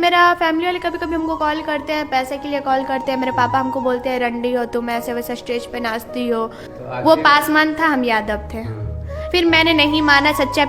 मेरा फैमिली वाले कभी कभी हमको कॉल करते हैं, पैसे के लिए कॉल करते हैं। मेरे पापा हमको बोलते हैं रंडी हो तुम, ऐसे वैसे स्टेज पे नाचती हो। वो पासवान था, हम यादव थे। फिर मैंने नहीं माना, सच्चा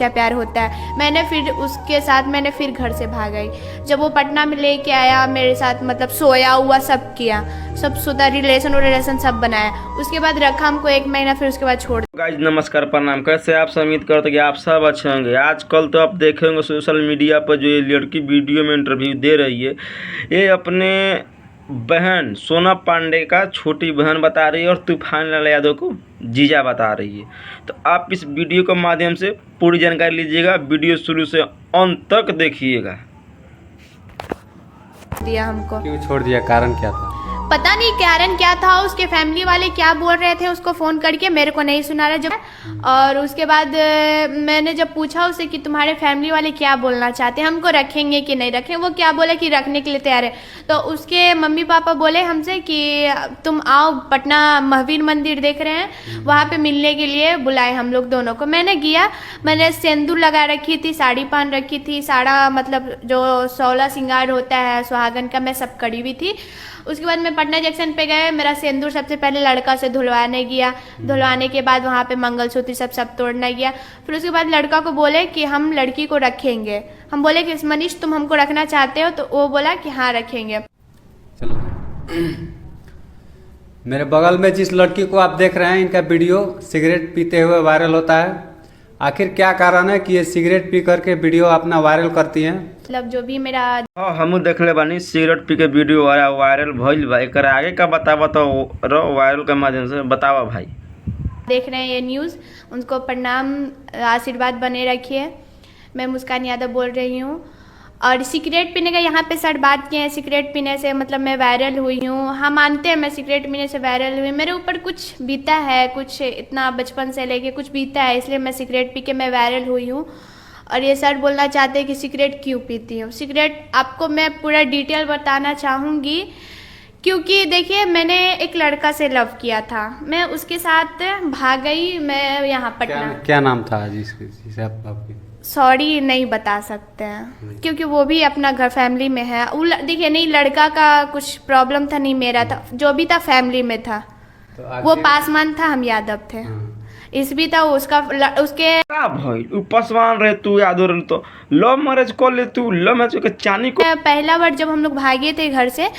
प्यार होता है। मैंने फिर उसके साथ मैंने फिर घर से भाग आई। जब वो पटना में लेके आया मेरे साथ, मतलब सोया हुआ सब किया, सब सुधा रिलेशन सब बनाया। उसके बाद रखा हमको 1 महीना, फिर उसके बाद छोड़। गाइस नमस्कार प्रणाम, कैसे आप सब? उम्मीद करते कि आप सब अच्छे होंगे। आजकल तो आप देखेंगे सोशल मीडिया पर जो ये लड़की वीडियो में इंटरव्यू दे रही है, ये अपने बहन सोनम पांडे का छोटी बहन बता रही है और तूफान लाल यादव को जीजा बता रही है। तो आप इस वीडियो के माध्यम से पूरी जानकारी लीजिएगा, वीडियो शुरू से अंत तक देखिएगा। दिया हमको, क्यों छोड़ दिया, कारण क्या था? पता नहीं कारण क्या था। उसके फैमिली वाले क्या बोल रहे थे उसको फ़ोन करके, मेरे को नहीं सुना रहे जब। और उसके बाद मैंने जब पूछा उसे कि तुम्हारे फैमिली वाले क्या बोलना चाहते हैं, हमको रखेंगे कि नहीं रखें, वो क्या बोले कि रखने के लिए तैयार है। तो उसके मम्मी पापा बोले हमसे कि तुम आओ, पटना महावीर मंदिर देख रहे हैं, वहाँ पे मिलने के लिए बुलाए हम लोग दोनों को। मैंने गया, मैंने सिंदूर लगा रखी थी, साड़ी पहन रखी थी, साड़ा मतलब जो 16 श्रृंगार होता है सुहागन का, मैं सब करी हुई थी। उसके बाद मैं पटना जंक्शन पे गए, मेरा सिंदूर सबसे पहले लड़का से धुलवाने गया। धुलवाने के बाद वहाँ पे मंगलसूत्र सब तोड़ने गया। फिर उसके बाद लड़का को बोले कि हम लड़की को रखेंगे। हम बोले कि मनीष तुम हमको रखना चाहते हो? तो वो बोला कि हाँ रखेंगे। चलो मेरे बगल में जिस लड़की को आप देख रहे हैं, इनका वीडियो सिगरेट पीते हुए वायरल होता है। आखिर क्या कारण है कि ये सिगरेट पी करके वीडियो अपना वायरल करती हैं? मतलब जो भी मेरा हम देखले बानी सिगरेट पी के वीडियो वायरल भइल बा। एकर आगे का बतावा तो वायरल के माध्यम से बतावा भाई। देख रहे हैं ये न्यूज़, उनको प्रणाम, आशीर्वाद बने रखिए। मैं मुस्कान यादव बोल रही हूँ। और सिगरेट पीने का यहाँ पे सर बात किए हैं, सिगरेट पीने से मतलब मैं वायरल हुई हूँ। हम मानते हैं मैं सिगरेट पीने से वायरल हुई, मेरे ऊपर कुछ बीता है, कुछ इतना बचपन से लेके कुछ बीता है, इसलिए मैं सिगरेट पी के मैं वायरल हुई हूँ। और ये सर बोलना चाहते हैं कि सिगरेट क्यों पीती हूँ। सिगरेट आपको मैं पूरा डिटेल बताना चाहूँगी, क्योंकि देखिए मैंने एक लड़का से लव किया था, मैं उसके साथ भाग गई। मैं यहाँ पटना, क्या नाम था जिसे आपकी? सॉरी नहीं बता सकते हैं, क्योंकि वो भी अपना घर फैमिली में है। देखिए नहीं, लड़का का कुछ प्रॉब्लम था, नहीं मेरा था, जो भी था फैमिली में था। तो वो पासवान था, हम यादव थे। इस भी था उसका, उसके का भाई उपस्वान रहे तू यादव रहे तो लव मैरिज कर ले तू। लव मैरिज के चानी को पहला बार जब हम लोग भागे थे घर से,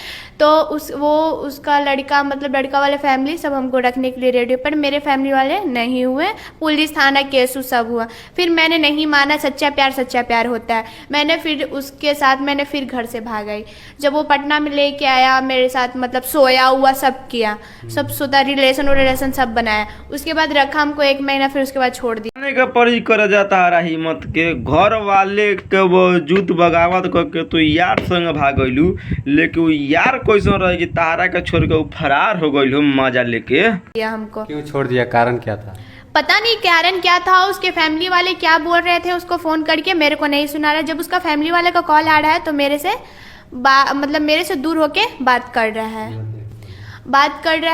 तो उसका लड़का मतलब लड़का वाले फैमिली सब हमको रखने के लिए रेडी, पर मेरे फैमिली वाले नहीं हुए। पुलिस थाना केस सब हुआ। फिर मैंने नहीं माना, सच्चा प्यार होता है। मैंने फिर उसके साथ मैंने फिर घर से भाग आई। जब वो पटना में लेके आया मेरे साथ, मतलब सोया हुआ सब किया, सब सुधा रिलेशन सब बनाया। उसके बाद रखा हमको 1 महीना, फिर उसके बाद छोड़ दिया। का परी कर जाता रहा हिम्मत के, घर वाले के वजूद बगावत करके तू यार संग भागलू, लेकिन वो यार कैसे रहे कि तारा के छोड़ के फरार हो गई मजा लेके। हमको क्यों छोड़ दिया, कारण क्या था? पता नहीं कारण क्या था। उसके फैमिली वाले क्या बोल रहे थे उसको फ़ोन करके, मेरे को नहीं सुना रहा। जब उसका फैमिली वाले का कॉल आ रहा है तो मेरे से मतलब मेरे से दूर होके बात कर रहा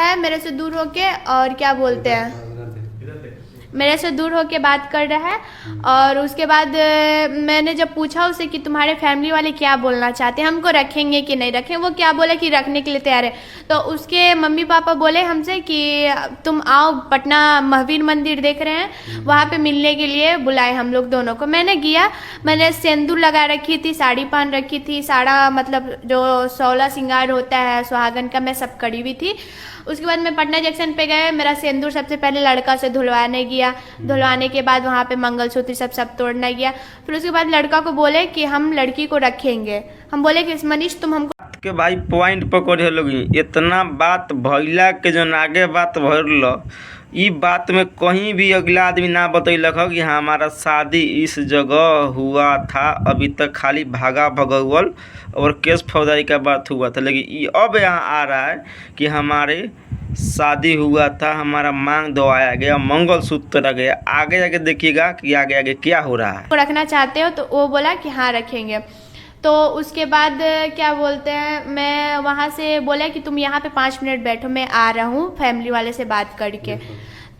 है मेरे से दूर होके, और क्या बोलते हैं, मेरे से दूर होके बात कर रहा है। और उसके बाद मैंने जब पूछा उसे कि तुम्हारे फैमिली वाले क्या बोलना चाहते हैं, हमको रखेंगे कि नहीं रखें, वो क्या बोले कि रखने के लिए तैयार है। तो उसके मम्मी पापा बोले हमसे कि तुम आओ, पटना महावीर मंदिर देख रहे हैं, वहाँ पे मिलने के लिए बुलाए हम लोग दोनों को। मैंने गया, मैंने सिंदूर लगा रखी थी, साड़ी पहन रखी थी, साड़ा मतलब जो 16 श्रृंगार होता है सुहागन का, मैं सब करी हुई थी। उसके बाद मैं पटना जंक्शन पे गए, मेरा सिंदूर सबसे पहले लड़का से धुलवाने गया। धुलवाने के बाद वहाँ पे मंगलसूत्र सब तोड़ने गया। फिर उसके बाद लड़का को बोले कि हम लड़की को रखेंगे। हम बोले कि मनीष तुम हमको के भाई पॉइंट पकड़े लोग। इतना बात भइला के जो आगे बात भरल, ई बात में कहीं भी अगला आदमी ना बतैलक हो कि हमारा शादी इस जगह हुआ था। अभी तक खाली भागा भगवल और केस फौजदारी का बात हुआ था, लेकिन ये अब यहाँ आ रहा है कि हमारे शादी हुआ था, हमारा मांग दबाया गया, मंगलसूत्र रख गया। आगे जाके देखिएगा कि आगे आगे क्या हो रहा है। रखना चाहते हो? तो वो बोला कि हाँ रखेंगे। तो उसके बाद क्या बोलते हैं, मैं वहाँ से बोला कि तुम यहाँ पे 5 मिनट बैठो, मैं आ रहा हूँ फैमिली वाले से बात करके।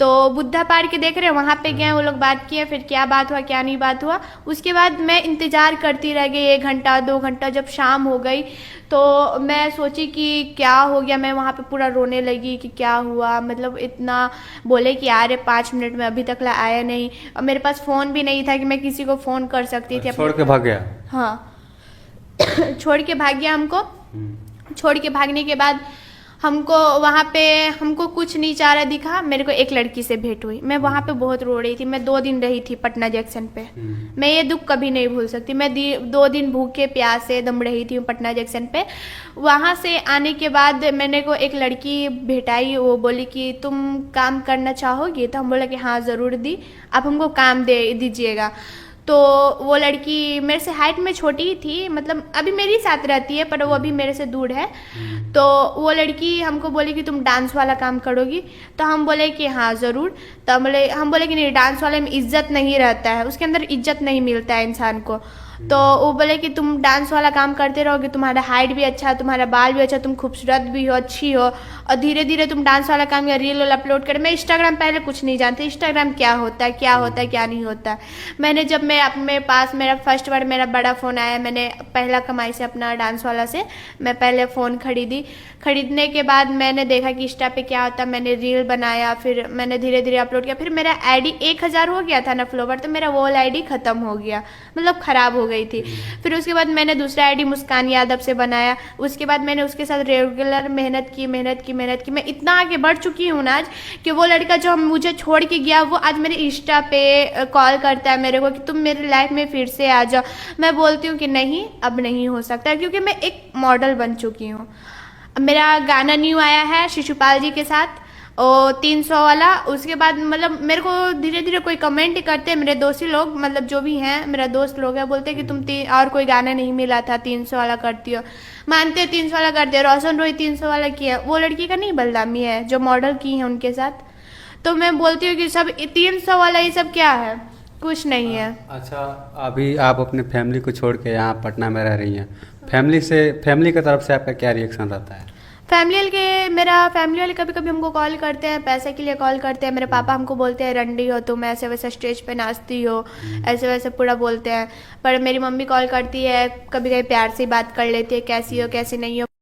तो बुद्धा पार्क के देख रहे हैं, वहाँ पे गए, वो लोग बात किए, फिर क्या बात हुआ क्या नहीं बात हुआ। उसके बाद मैं इंतज़ार करती रह गई 1 घंटा 2 घंटा। जब शाम हो गई तो मैं सोची कि क्या हो गया, मैं वहाँ पे पूरा रोने लगी कि क्या हुआ, मतलब इतना बोले कि आ रहे 5 मिनट में, अभी तक ला आया नहीं। और मेरे पास फ़ोन भी नहीं था कि मैं किसी को फ़ोन कर सकती थी। छोड़ के भाग गया। हाँ छोड़ के भाग गया हमको। छोड़ के भागने के बाद हमको वहाँ पे हमको कुछ नहीं चारा दिखा। मेरे को एक लड़की से भेंट हुई। मैं वहाँ पे बहुत रो रही थी। मैं 2 दिन रही थी पटना जंक्शन पे। मैं ये दुख कभी नहीं भूल सकती। मैं 2 दिन भूखे प्यासे दम रही थी पटना जंक्शन पे। वहाँ से आने के बाद मैंने को एक लड़की भेटाई। वो बोली कि तुम काम करना चाहोगी? तो हम बोला कि हाँ ज़रूर दी, आप हमको काम दे दीजिएगा। तो वो लड़की मेरे से हाइट में छोटी ही थी, मतलब अभी मेरी साथ रहती है पर वो अभी मेरे से दूर है। तो वो लड़की हमको बोली कि तुम डांस वाला काम करोगी? तो हम बोले कि हाँ ज़रूर। तो हम बोले कि नहीं, डांस वाले में इज्जत नहीं रहता है, उसके अंदर इज्जत नहीं मिलता है इंसान को। तो वो बोले कि तुम डांस वाला काम करते रहोगे, तुम्हारा हाइट भी अच्छा, तुम्हारा बाल भी अच्छा, तुम खूबसूरत भी हो, अच्छी हो, और धीरे धीरे तुम डांस वाला काम या रील अपलोड कर। मैं इंस्टाग्राम पहले कुछ नहीं जानती, इंस्टाग्राम क्या होता है क्या नहीं होता। मैंने जब मैं अपने पास मेरा फर्स्ट बार मेरा बड़ा फ़ोन आया, मैंने पहला कमाई से अपना डांस वाला से मैं पहले फ़ोन खरीदने के बाद मैंने देखा कि इंस्टा पे क्या होता है। मैंने रील बनाया, फिर मैंने धीरे धीरे अपलोड किया। फिर मेरा आईडी 1000 हो गया था ना फॉलोवर, तो मेरा वो आईडी ख़त्म हो गया, मतलब ख़राब हो गई थी। फिर उसके बाद मैंने दूसरा आईडी मुस्कान यादव से बनाया। उसके बाद मैंने उसके साथ रेगुलर मेहनत की। मैं इतना आगे बढ़ चुकी हूँ ना आज कि वो लड़का जो मुझे छोड़ के गया वो आज मेरे इंस्टा पे कॉल करता है मेरे को कि तुम मेरे लाइफ में फिर से आ जाओ। मैं बोलती हूँ कि नहीं, अब नहीं हो सकता, क्योंकि मैं एक मॉडल बन चुकी हूँ। मेरा गाना न्यू आया है शिशुपाल जी के साथ, और 300 वाला। उसके बाद मतलब मेरे को धीरे धीरे कोई कमेंट करते हैं मेरे दोस्ती लोग, मतलब जो भी हैं मेरा दोस्त लोग हैं, बोलते हैं कि तुम और कोई गाना नहीं मिला था, 300 वाला करती हो। मानते 300 वाला करते हो, रोशन रोहित 300 वाला किया, वो लड़की का नहीं बलदामी है जो मॉडल की है उनके साथ। तो मैं बोलती हूँ कि सब 300 वाला ये सब क्या है, कुछ नहीं है। अच्छा, अभी आप अपने फैमिली को छोड़ के यहाँ पटना में रह रही हैं, फैमिली की तरफ से आपका क्या रिएक्शन रहता है? मेरा फैमिली वाले कभी कभी हमको कॉल करते हैं, पैसे के लिए कॉल करते हैं। मेरे पापा हमको बोलते हैं रंडी हो तुम, ऐसे वैसे स्टेज पे नाचती हो, ऐसे वैसे पूरा बोलते हैं। पर मेरी मम्मी कॉल करती है, कभी कभी प्यार से बात कर लेती है, कैसी हो कैसी नहीं हो।